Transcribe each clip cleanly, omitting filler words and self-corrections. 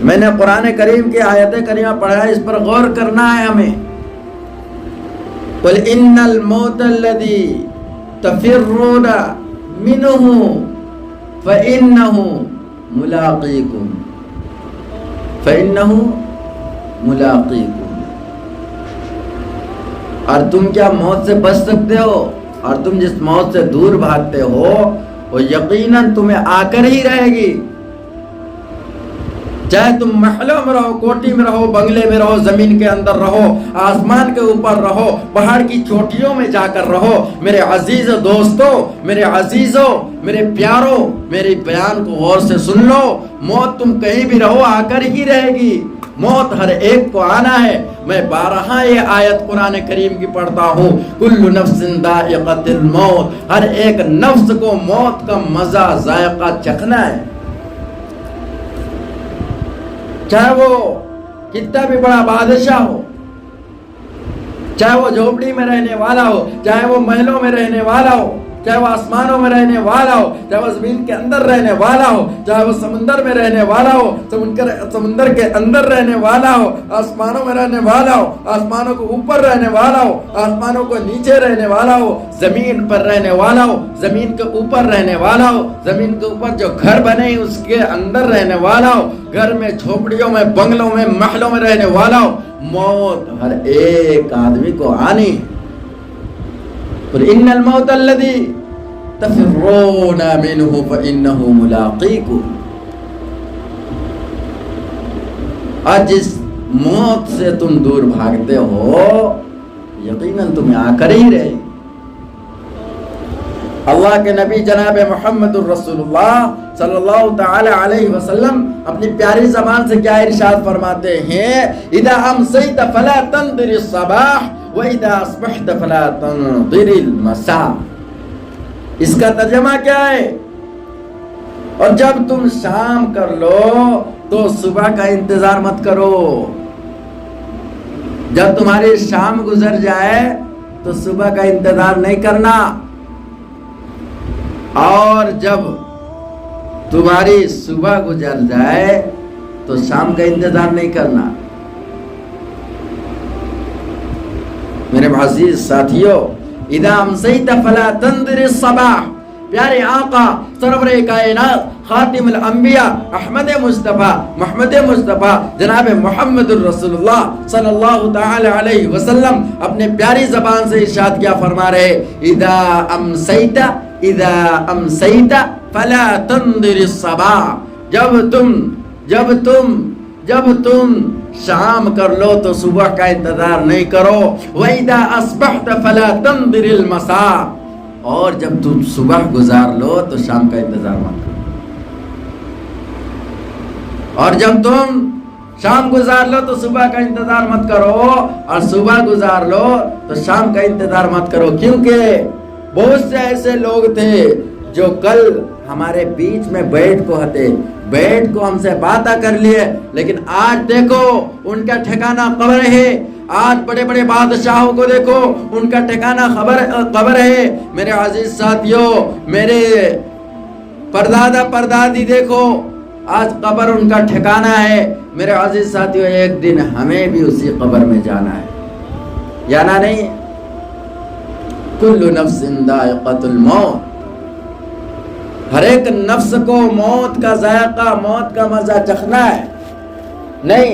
میں نے قرآن کریم کی آیت کریمہ پڑھا ہے، اس پر غور کرنا ہے ہمیں۔ قل ان الموت الذی تفرون منہ فإنہ ملاقیکم فإنہ ملاقیکم۔ اور تم کیا موت سے بچ سکتے ہو؟ اور تم جس موت سے دور بھاگتے ہو وہ یقیناً تمہیں آ کر ہی رہے گی۔ چاہے تم محلوں میں رہو، کوٹھی میں رہو، بنگلے میں رہو، زمین کے اندر رہو، آسمان کے اوپر رہو، پہاڑ کی چوٹیوں میں جا کر رہو، میرے عزیز دوستو، میرے عزیزو، میرے پیارو، میری بیان کو غور سے سن لو۔ موت تم کہیں بھی رہو آ کر ہی رہے گی۔ موت ہر ایک کو آنا ہے۔ میں بارہا یہ آیت قرآن کریم کی پڑھتا ہوں، کل نفس ذائقۃ الموت، ہر ایک نفس کو موت کا مزہ ذائقہ چکھنا ہے، چاہے وہ کتنا بھی بڑا بادشاہ ہو، چاہے وہ جھوپڑی میں رہنے والا ہو، چاہے وہ محلوں میں رہنے والا ہو، چاہے وہ آسمانوں میں رہنے والا ہو، چاہے وہ زمین کے اندر رہنے والا ہو، چاہے وہ سمندر میں رہنے والا ہو، سمندر کے اندر رہنے والا ہو، آسمانوں میں رہنے والا ہو، آسمانوں کو اوپر رہنے والا ہو، آسمانوں کو نیچے رہنے والا ہو، زمین پر رہنے والا ہو، زمین کے اوپر رہنے والا ہو، زمین کے اوپر جو گھر بنے اس کے اندر رہنے والا ہو، گھر میں، جھوپڑیوں میں، بنگلوں میں، محلوں میں رہنے والا ہو، موت ہر ایک آدمی کو آنی ہے۔ قل ان الموت الذی تفرون منہ فإنہ ملاقیکم۔ اور جس موت سے تم دور بھاگتے ہو یقیناً تمہیں آ کر ہی رہے گی۔ اللہ کے نبی جناب محمد الرسول اللہ صلی اللہ تعالی علیہ وسلم اپنی پیاری زبان سے کیا ارشاد فرماتے ہیں، اذا امسیت فلا تنظر الصباح واذا اصبحت فلا تنظر المساء۔ اس کا ترجمہ کیا ہے؟ اور جب تم شام کر لو تو صبح کا انتظار مت کرو۔ جب تمہاری شام گزر جائے تو صبح کا انتظار نہیں کرنا، اور جب تمہاری صبح گزر جائے تو شام کا انتظار نہیں کرنا۔ میرے عزیز ساتھیو، اذا امسیت فلا تنظر الصباح، پیارے آقا سرور کائنات خاتم الانبیاء احمد مصطفیٰ محمد مصطفیٰ جناب محمد الرسول اللہ صلی اللہ تعالی علیہ وسلم اپنے پیاری زبان سے ارشاد کیا فرما رہے، اذا امسیت فلا تنظر الصباح، جب تم شام کر لو تو صبح کا انتظار نہیں کرو، وَإِذَا أَصْبَحْتَ فَلَا تَنظِرِ الْمَسَاءَ، اور جب تم صبح گزار لو تو شام کا انتظار مت کرو، اور جب تم شام گزار لو تو صبح کا انتظار مت کرو، اور صبح گزار لو تو شام کا انتظار مت کرو۔ کیونکہ بہت سے ایسے لوگ تھے جو کل ہمارے بیچ میں بیٹھ کو ہم سے باتیں کر لیے، لیکن آج دیکھو ان کا ٹھکانہ قبر ہے۔ آج بڑے بڑے بادشاہوں کو دیکھو ان کا ٹھکانہ قبر ہے۔ میرے عزیز ساتھیوں، میرے پردادا پردادی دیکھو آج قبر ان کا ٹھکانہ ہے۔ میرے عزیز ساتھیوں، ایک دن ہمیں بھی اسی قبر میں جانا ہے، جانا نہیں؟ کل نفس ذائقۃ الموت، ہر ایک نفس کو موت کا ذائقہ، موت کا مزہ چکھنا ہے۔ نہیں،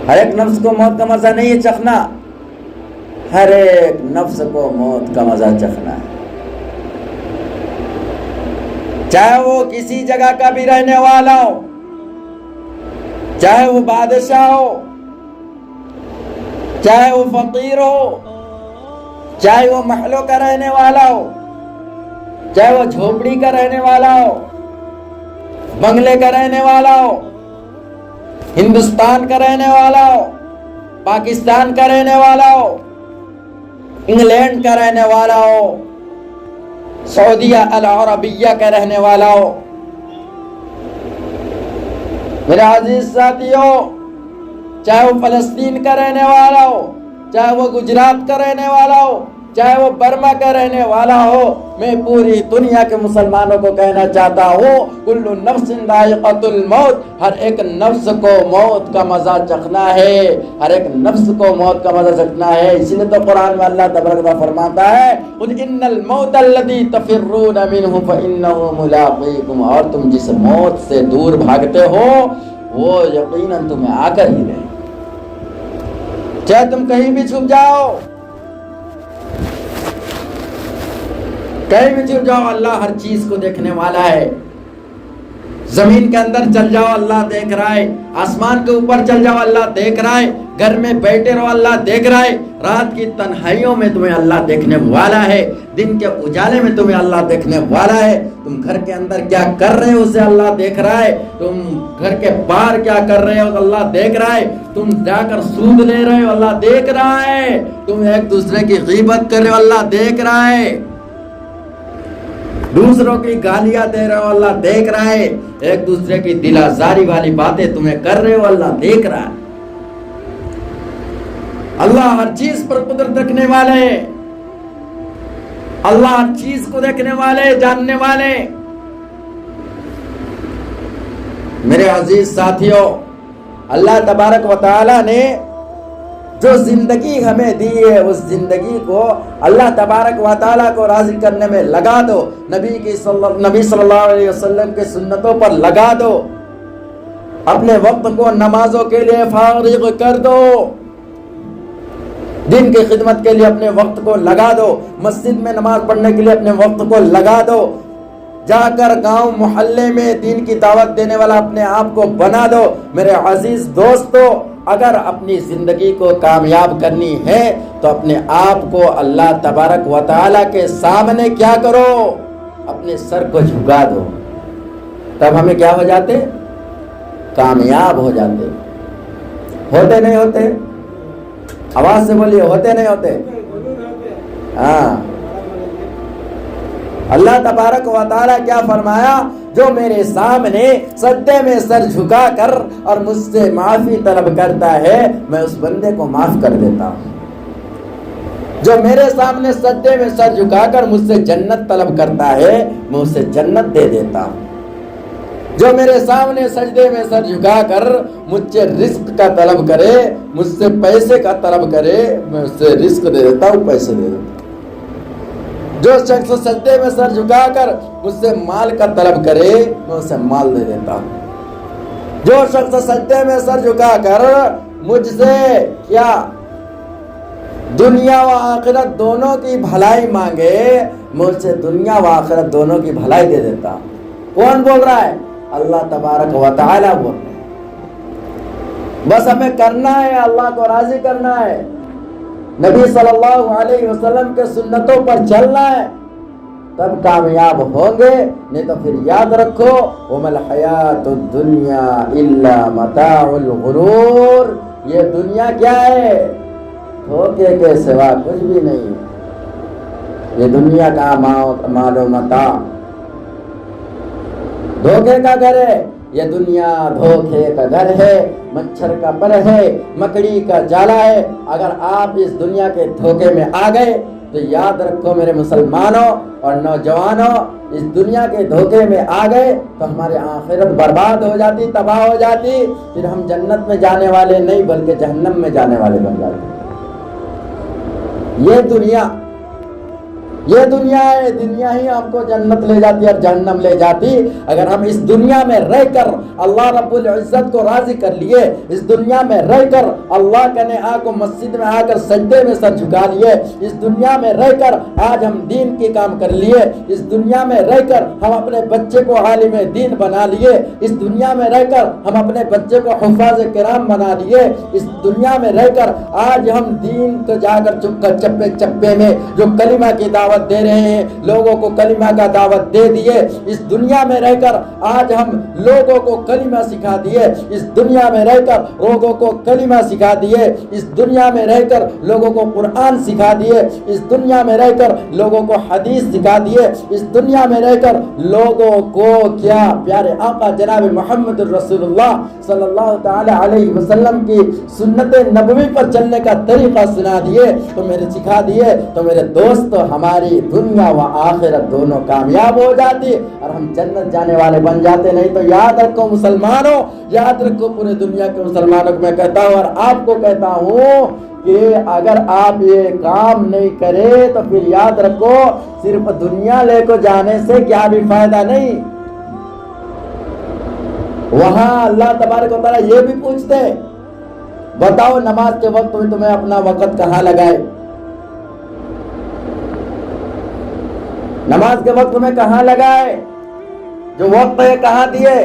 ہر ایک نفس کو موت کا مزہ نہیں ہے چکھنا، ہر ایک نفس کو موت کا مزہ چکھنا ہے، چاہے وہ کسی جگہ کا بھی رہنے والا ہو، چاہے وہ بادشاہ ہو، چاہے وہ فقیر ہو، چاہے وہ محلوں کا رہنے والا ہو، چاہے وہ جھوپڑی کا رہنے والا ہو، بنگلے کا رہنے والا ہو، ہندوستان کا رہنے والا ہو، پاکستان کا رہنے والا ہو، انگلینڈ کا رہنے والا ہو، سعودیہ العربیہ کا رہنے والا ہو۔ میرے عزیز ساتھیوں، چاہے وہ فلسطین کا رہنے والا ہو، چاہے وہ گجرات کا رہنے والا ہو، چاہے وہ برما کا رہنے والا ہو، میں پوری دنیا کے مسلمانوں کو کہنا چاہتا ہوں کل نفس ذائقۃ الموت، ہر ایک نفس کو موت کا مزہ چکھنا ہے، ہر ایک نفس کو موت کا مزہ چکھنا ہے۔ اسی لیے تو قرآن میں اللہ تبارک و تعالیٰ فرماتا ہے قل ان الموت الذی تفرون منہ فانہ ملاقیکم، اور تم جس موت سے دور بھاگتے ہو وہ یقیناً تمہیں آ کر ہی رہے، چاہے تم کہیں بھی چھپ جاؤ، کہیں بھی چھپ جاؤ، اللہ ہر چیز کو دیکھنے والا ہے۔ زمین کے اندر چل جاؤ اللہ دیکھ رہا ہے، آسمان کے اوپر چل جاؤ اللہ دیکھ رہا ہے، گھر میں بیٹھے رہو اللہ دیکھ رہا ہے، رات کی تنہائیوں میں تمہیں اللہ دیکھنے والا ہے، دن کے اجالے میں تمہیں اللہ دیکھنے والا ہے، تم گھر کے اندر کیا کر رہے ہو اسے اللہ دیکھ رہا ہے، تم گھر کے باہر کیا کر رہے ہو اللہ دیکھ رہا ہے، تم جا کر سود لے رہے ہو اللہ دیکھ رہا ہے، تم ایک دوسرے کی غیبت کر رہے ہو اللہ دیکھ رہا ہے، دوسروں کی گالیاں دے رہے ہو اللہ دیکھ رہا ہے، ایک دوسرے کی دل آزاری والی باتیں تمہیں کر رہے ہو اللہ دیکھ رہا ہے۔ اللہ ہر چیز پر قدرت رکھنے والے، اللہ ہر چیز کو دیکھنے والے، جاننے والے۔ میرے عزیز ساتھیوں، اللہ تبارک و تعالی نے جو زندگی ہمیں دی ہے اس زندگی کو اللہ تبارک و تعالیٰ کو راضی کرنے میں لگا دو، نبی صلی اللہ علیہ وسلم کے سنتوں پر لگا دو، اپنے وقت کو نمازوں کے لیے فارغ کر دو، دین کی خدمت کے لیے اپنے وقت کو لگا دو، مسجد میں نماز پڑھنے کے لیے اپنے وقت کو لگا دو، جا کر گاؤں محلے میں دین کی دعوت دینے والا اپنے آپ کو بنا دو۔ میرے عزیز دوستو، اگر اپنی زندگی کو کامیاب کرنی ہے تو اپنے آپ کو اللہ تبارک و تعالیٰ کے سامنے کیا کرو، اپنے سر کو جھکا دو، تب ہمیں کیا ہو جاتے؟ کامیاب ہو جاتے۔ ہوتے نہیں ہوتے؟ آواز سے بولیے، ہوتے نہیں ہوتے؟ ہاں، اللہ تبارک و تعالیٰ کیا فرمایا؟ جو میرے سامنے سجدے میں سر جھکا کر اور مجھ سے معافی طلب کرتا ہے میں اس بندے کو معاف کر دیتا ہوں۔ جو میرے سامنے سجدے میں سر جھکا کر مجھ سے جنت طلب کرتا ہے میں اسے جنت دے دیتا ہوں۔ جو میرے سامنے سجدے میں سر جھکا کر مجھ سے رزق کا طلب کرے، مجھ سے پیسے کا طلب کرے، میں اسے رزق دے دیتا ہوں، پیسے دے دیتا ہوں۔ جو شخص سجدے میں سر جھکا کر مجھ سے مال کا طلب کرے میں اسے مال دے دیتا ہوں۔ جو شخص سجدے میں سر جھکا کر مجھ سے کیا دنیا و آخرت دونوں کی بھلائی مانگے میں اسے دنیا و آخرت دونوں کی بھلائی دے دیتا ہوں۔ کون بول رہا ہے؟ اللہ تبارک و تعالیٰ بول رہا ہے۔ بس ہمیں کرنا ہے، اللہ کو راضی کرنا ہے، نبی صلی اللہ علیہ وسلم کے سنتوں پر چلنا ہے، تب کامیاب ہوں گے، نہیں تو پھر یاد رکھو وَمَا الْحَيَاةُ الدُّنْيَا إِلَّا مَتَاعُ الْغُرُورِ، یہ دنیا کیا ہے؟ دھوکے کے سوا کچھ بھی نہیں۔ یہ دنیا کا مال و متاع دھوکے کا گھر ہے، یہ دنیا دھوکے کا گھر ہے، مچھر کا پر ہے، مکڑی کا جالا ہے۔ اگر آپ اس دنیا کے دھوکے میں آ گئے تو یاد رکھو میرے مسلمانوں اور نوجوانوں، اس دنیا کے دھوکے میں آ گئے تو ہماری آخرت برباد ہو جاتی، تباہ ہو جاتی، پھر ہم جنت میں جانے والے نہیں بلکہ جہنم میں جانے والے بن جاتے۔ یہ دنیا ہے، دنیا ہی ہم کو جنت لے جاتی اور جہنم لے جاتی۔ اگر ہم اس دنیا میں رہ کر اللہ رب العزت کو راضی کر لیے، اس دنیا میں رہ کر اللہ کے نہا کو مسجد میں آ کر سجدے میں سر جھکا لیے، اس دنیا میں رہ کر آج ہم دین کی کام کر لیے، اس دنیا میں رہ کر ہم اپنے بچے کو عالم دین بنا لیے، اس دنیا میں رہ کر ہم اپنے بچے کو حفاظ کرام بنا لیے، اس دنیا میں رہ کر آج ہم دین کو جا کر چپے چپے میں جو کلمہ کی دعوت دعوت دے رہے ہیں, لوگوں کو کلمہ کا دعوت دے دیے. اس دنیا میں رہ کر آج ہم لوگوں کو کلمہ سکھا دیے, اس دنیا میں رہ کر لوگوں کو کلمہ سکھا دیے, اس دنیا میں رہ کر لوگوں کو قرآن سکھا دیے, اس دنیا میں رہ کر لوگوں کو حدیث سکھا دیے, اس دنیا میں رہ کر لوگوں کو کیا پیارے آقا جناب محمد رسول اللہ صلی اللہ تعالی علیہ وسلم کی سنت نبوی پر چلنے کا طریقہ سنا دیے, تو میرے سکھا دیے, تو میرے دوست ہماری دنیا و آخرت دونوں کامیاب ہو جاتی اور ہم جنت جانے والے بن جاتے. نہیں تو یاد رکھو مسلمانوں, یاد رکھو پورے دنیا کے مسلمانوں کو میں کہتا ہوں اور آپ کو کہتا ہوں کہ اگر آپ یہ کام نہیں کرے تو پھر یاد رکھو صرف دنیا لے کو جانے سے کیا بھی فائدہ نہیں. وہاں اللہ تبارک و تعالیٰ یہ بھی پوچھتے, بتاؤ نماز کے وقت میں تمہیں اپنا وقت کہاں لگائے, نماز کے وقت میں کہاں لگائے, جو وقت ہے کہاں دیے.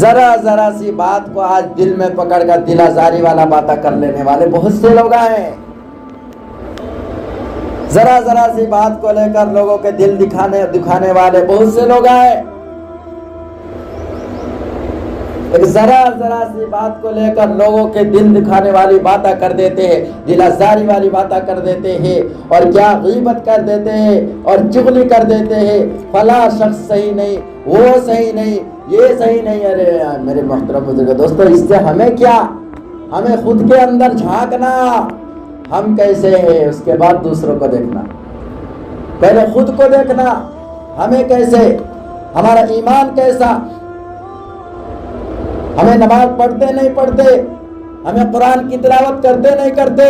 ذرا سی بات کو آج دل میں پکڑ کر دل آزاری والا باتیں کر لینے والے بہت سے لوگ ہیں. ذرا سی بات کو لے کر لوگوں کے دل دکھانے والے بہت سے لوگ ہیں. ایک ذرا سی بات کو لے کر لوگوں کے دل دکھانے والی باتیں کر دیتے ہیں, دل آزاری والی باتیں کر دیتے ہیں, اور کیا غیبت کر دیتے ہیں اور چغلی کر دیتے ہیں. فلاں شخص صحیح نہیں, وہ صحیح نہیں, یہ صحیح نہیں. ارے میرے محترم بزرگ دوستو, اس سے ہمیں کیا, ہمیں خود کے اندر جھانکنا, ہم کیسے ہیں, اس کے بعد دوسروں کو دیکھنا. پہلے خود کو دیکھنا, ہمیں کیسے, ہمارا ایمان کیسا, ہمیں نماز پڑھتے نہیں پڑھتے, ہمیں قرآن کی تلاوت کرتے نہیں کرتے,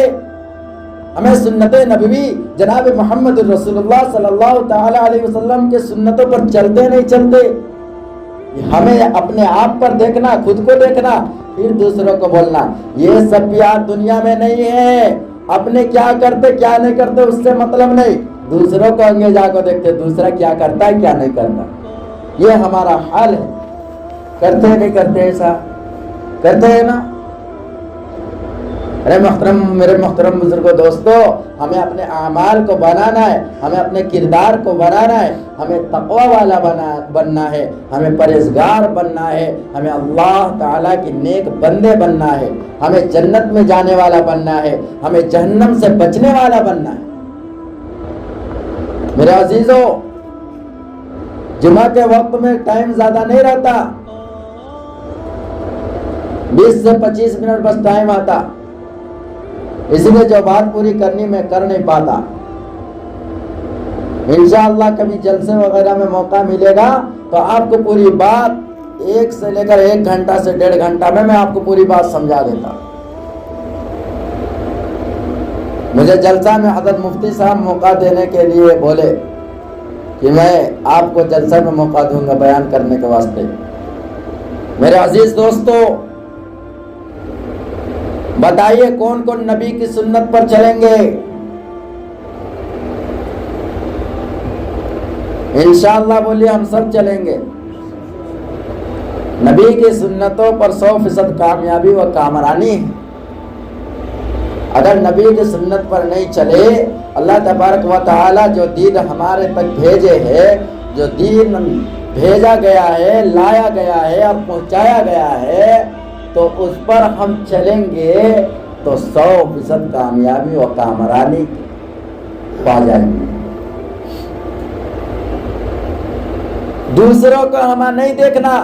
ہمیں سنت نبوی جناب محمد رسول اللہ صلی اللہ تعالی علیہ وسلم کے سنتوں پر چلتے نہیں چلتے. ہمیں اپنے آپ پر دیکھنا, خود کو دیکھنا, پھر دوسروں کو بولنا. یہ سب پیار دنیا میں نہیں ہے. اپنے کیا کرتے کیا نہیں کرتے اس سے مطلب نہیں, دوسروں کو انگیزا کو دیکھتے, دوسرا کیا کرتا ہے کیا نہیں کرتا. یہ ہمارا حال ہے. کرتے نہیں کرتے, ایسا کرتے ہیں نا. ارے میرے محترم بزرگوں دوستو, ہمیں اپنے اعمال کو بنانا ہے, ہمیں اپنے کردار کو بنانا ہے, ہمیں تقوی والا بننا ہے, ہمیں پرہیزگار بننا ہے, ہمیں اللہ تعالیٰ کی نیک بندے بننا ہے, ہمیں جنت میں جانے والا بننا ہے, ہمیں جہنم سے بچنے والا بننا ہے. میرے عزیزو, جمعہ کے وقت میں ٹائم زیادہ نہیں رہتا, 20 سے 25 منٹ بس ٹائم آتا, اس لیے جو بات پوری کرنی میں کر نہیں پاتا. انشاءاللہ کبھی جلسے وغیرہ میں موقع ملے گا تو آپ کو پوری بات 1 سے لے کر 1 گھنٹہ سے 1.5 گھنٹہ میں آپ کو پوری بات سمجھا دیتا. مجھے جلسہ میں حضرت مفتی صاحب موقع دینے کے لیے بولے کہ میں آپ کو جلسہ میں موقع دوں گا بیان کرنے کے واسطے. میرے عزیز دوستو, بتائیے کون کون نبی کی سنت پر چلیں گے؟ انشاءاللہ بولیے ہم سب چلیں گے. نبی کی سنتوں پر 100% کامیابی و کامرانی ہے. اگر نبی کی سنت پر نہیں چلے, اللہ تبارک و تعالی جو دین ہمارے تک بھیجے ہے, جو دین بھیجا گیا ہے, لایا گیا ہے اور پہنچایا گیا ہے, تو اس پر ہم چلیں گے تو 100% کامیابی و کامرانی پا جائیں گے. دوسروں کو ہمیں نہیں دیکھنا,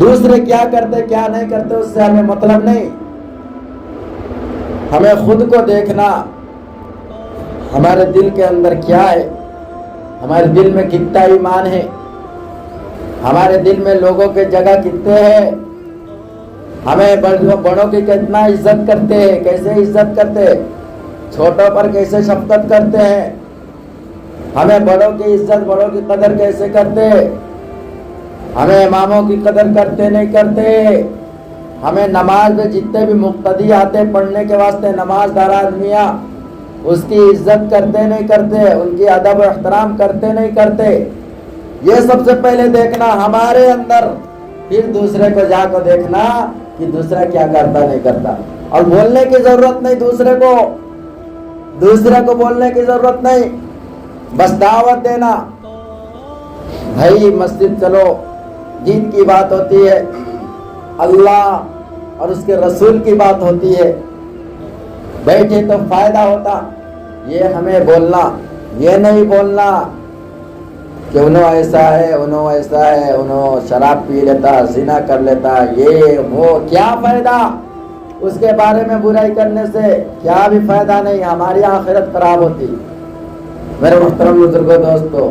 دوسرے کیا کرتے کیا نہیں کرتے اس سے ہمیں مطلب نہیں. ہمیں خود کو دیکھنا, ہمارے دل کے اندر کیا ہے, ہمارے دل میں کتنا ایمان ہے, ہمارے دل میں لوگوں کے جگہ کتنے ہیں, ہمیں بڑوں کی کتنا عزت کرتے ہیں, کیسے عزت کرتے, چھوٹوں پر کیسے شفقت کرتے ہیں, ہمیں بڑوں کی عزت بڑوں کی قدر کیسے کرتے, ہمیں اماموں کی قدر کرتے نہیں کرتے, ہمیں نماز میں جتنے بھی مقتدی آتے پڑھنے کے واسطے نماز دار آدمیاں, اس کی عزت کرتے نہیں کرتے, ان کی ادب و احترام کرتے نہیں کرتے. یہ سب سے پہلے دیکھنا ہمارے اندر, پھر دوسرے کو جا کر دیکھنا کہ دوسرا کیا کرتا نہیں کرتا. اور بولنے کی ضرورت نہیں، دوسرے کو بولنے کی ضرورت نہیں، بس دعوت دینا. بھائی مسجد چلو، دین کی بات ہوتی ہے، اللہ اور اس کے رسول کی بات ہوتی ہے. بیٹھے تو فائدہ ہوتا، یہ ہمیں بولنا، یہ نہیں بولنا کہ انہوں ایسا ہے، انہوں ایسا ہے، انہوں شراب پی لیتا، زنا کر لیتا، یہ وہ. کیا فائدہ اس کے بارے میں برائی کرنے سے؟ کیا بھی فائدہ نہیں، ہماری آخرت خراب ہوتی. میرے محترم بزرگوں، دوستو،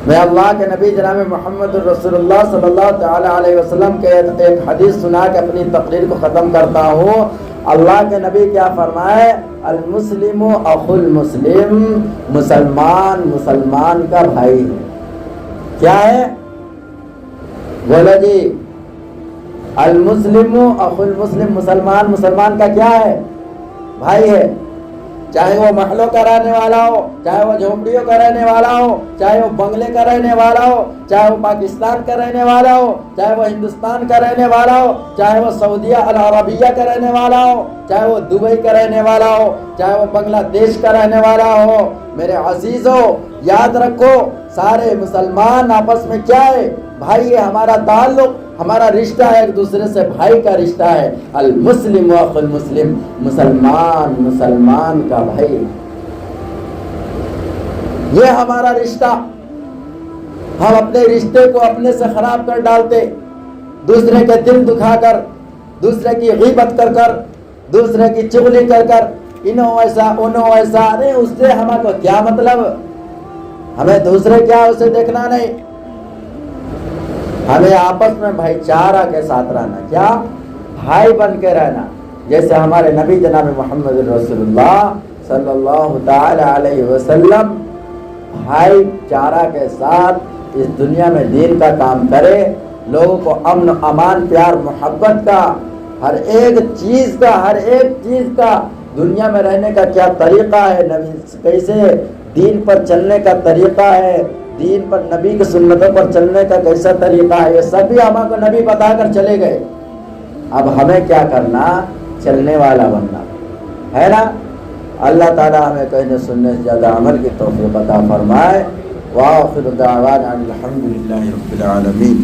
میں اللہ کے نبی جناب محمد رسول اللہ صلی اللہ تعالی علیہ وسلم کے ایک حدیث سنا کے اپنی تقریر کو ختم کرتا ہوں. اللہ کے نبی کیا فرمائے؟ المسلم اخو المسلم، مسلمان مسلمان کا بھائی ہے. کیا ہے؟ بولو جی. المسلم اخو المسلم، مسلمان مسلمان کا کیا ہے؟ بھائی ہے. چاہے وہ محلوں کا رہنے والا ہو، چاہے وہ جھونپڑیوں کا رہنے والا ہو، چاہے وہ بنگلے کا رہنے والا ہو، چاہے وہ پاکستان کا رہنے والا ہو، چاہے وہ ہندوستان کا رہنے والا ہو، چاہے وہ سعودیہ العربیہ کا رہنے والا ہو، چاہے وہ دبئی کا رہنے والا ہو، چاہے وہ بنگلہ دیش کا رہنے والا ہو. میرے عزیزو، یاد رکھو، سارے مسلمان آپس میں کیا ہے؟ بھائی ہے. ہمارا تعلق، ہمارا رشتہ ہے ایک دوسرے سے بھائی کا رشتہ ہے. المسلم اخو المسلم، مسلمان مسلمان کا بھائی. یہ ہمارا رشتہ. ہم اپنے رشتے کو اپنے سے خراب کر ڈالتے، دوسرے کے دل دکھا کر، دوسرے کی غیبت کر کر، دوسرے کی چغلی کر کر، انہوں ایسا انہوں ایسا. نہیں، اس سے ہمیں کو کیا مطلب؟ ہمیں دوسرے کیا اسے دیکھنا نہیں. ہمیں آپس میں بھائی چارہ کے ساتھ رہنا. کیا؟ بھائی بن کے رہنا. جیسے ہمارے نبی جناب محمد رسول اللہ صلی اللہ تعالی علیہ وسلم بھائی چارہ کے ساتھ اس دنیا میں دین کا کام کرے، لوگوں کو امن امان پیار محبت کا، ہر ایک چیز کا دنیا میں رہنے کا کیا طریقہ ہے، کیسے دین پر چلنے کا طریقہ ہے، دین پر نبی کی سنتوں پر چلنے کا کیسا طریقہ ہے، یہ سب بھی ہم کو نبی بتا کر چلے گئے. اب ہمیں کیا کرنا؟ چلنے والا بننا ہے نا. اللہ تعالی ہمیں کہنے سننے سے زیادہ عمل کی توفیق عطا فرمائے. وآخر دعوانا الحمدللہ رب العالمین.